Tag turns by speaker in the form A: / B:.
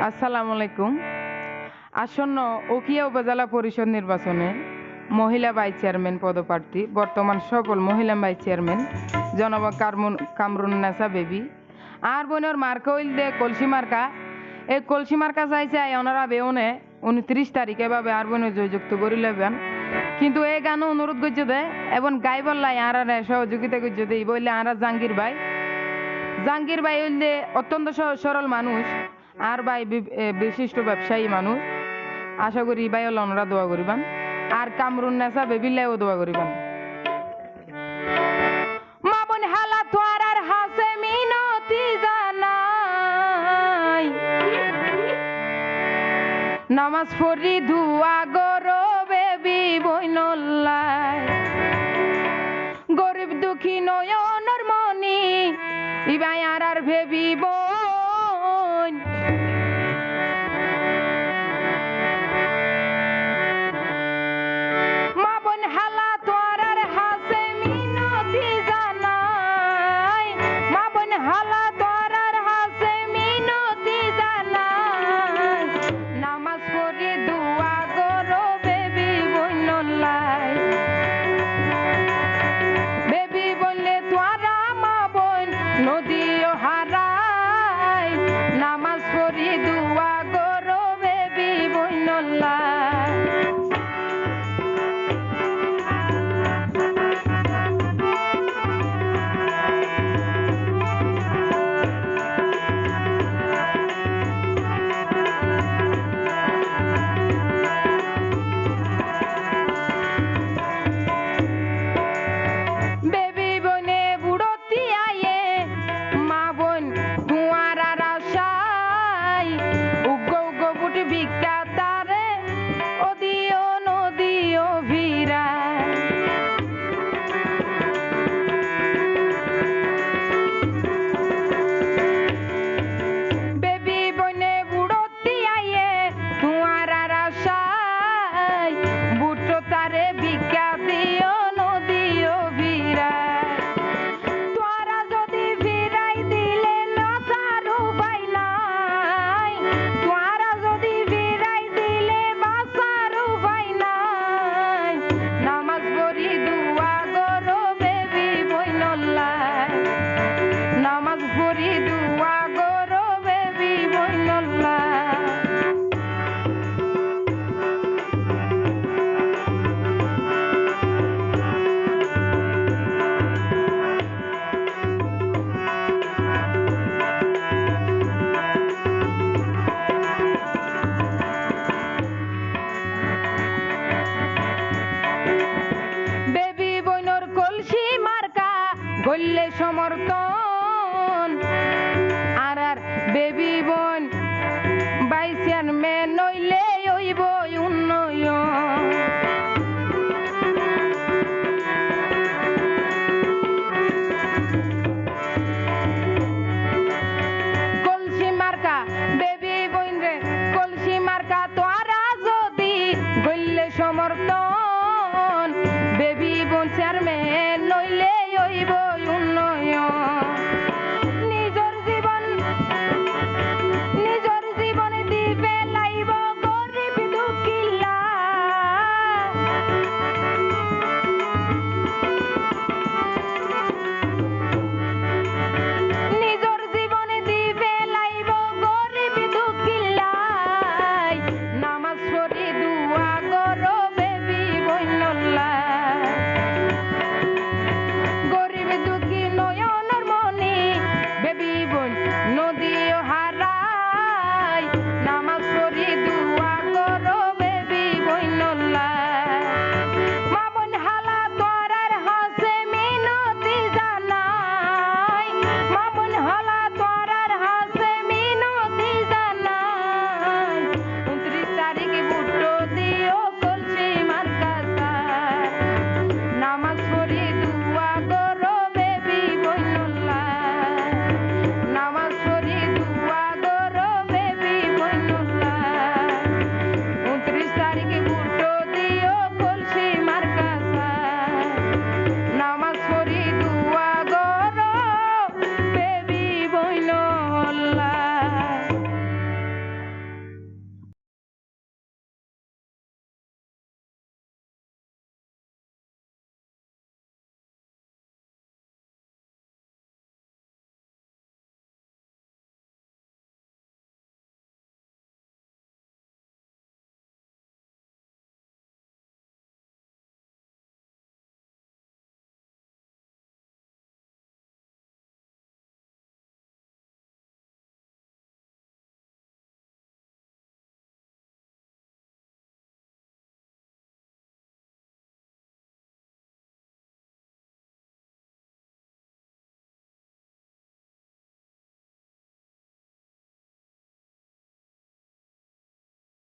A: আসসালামু আলাইকুম। আসন্ন উখিয়া উপজেলা পরিষদ নির্বাচনে মহিলা ভাইস চেয়ারম্যান পদপ্রার্থী বর্তমান সফল মহিলা ভাইস চেয়ারম্যান জনাব কামরুন্নেসা বেবি আর বোনের মার্কা হইল দে কলসি মার্কা। এই কলসি মার্কা চাইছে ওনারা বেউনে 29 তারিখে ভাবে আর বোনের জয়যুক্ত করে লেবেন, কিন্তু এই গানও অনুরোধ করছে দে এবং গাই বললাই আর সহযোগিতা করছে দে বললে আর জাহাঙ্গীর ভাই হইলে অত্যন্ত সরল মানুষ আর ভাই বিশিষ্ট ব্যবসায়ী মানুষ। আশা করি ভাই ওনারা দোয়া করিবান আর কামরুন্নেসা বেবিল্লাও দোয়া করিবান। মা বোন হালা তোয়ার আর হাসে মিনতি জানাই, নামাজ পড়ি ধুয়া গরো বেবি বইনল্লাই, গরিব দুঃখী নয়নর মনি ইবাই আর ভেবি বোন। মা বোন হালা তোয়ার আর হাসে মিনতি জানাই, মা বোন হালা তোয়ার আর হাসে মিনতি জানাই, নামাজ পড়ি দুয়া করো বেবি বইনল্লাই, বেবি বললে তোয়ারা মা বোন নদীও হারাই, নামাজ পড়ি দুয়া করো বেবি বইনল্লাই। বেবি বনে বুড়তি আয়ে মা বোন দুয়ার আর আশাই, উগ্গ উগ্গ বুটি ভিক্ষা তারে ওদিও নদিও ভিড়ায়। বেবি বনে বুড়তি আয়ে দুয়ার আর আশাই, বুটো তারে ভিক্ষা দিও নদিও ভিড়ায়। তোরা যদি ভিড়াই দিলে নাচার উপায় নাই, তোরা যদি ভিড়াই দিলে বাঁচার উপায় নাই, নামাজ পড়ি দুয়া করো বেবি বইনল্লাই, নামাজ পড়ি দুয়া করো বেবি বইনল্লাই। বেবি বইনর কলসি মার্কা গল্লে সমর্থন আর বেবি বোন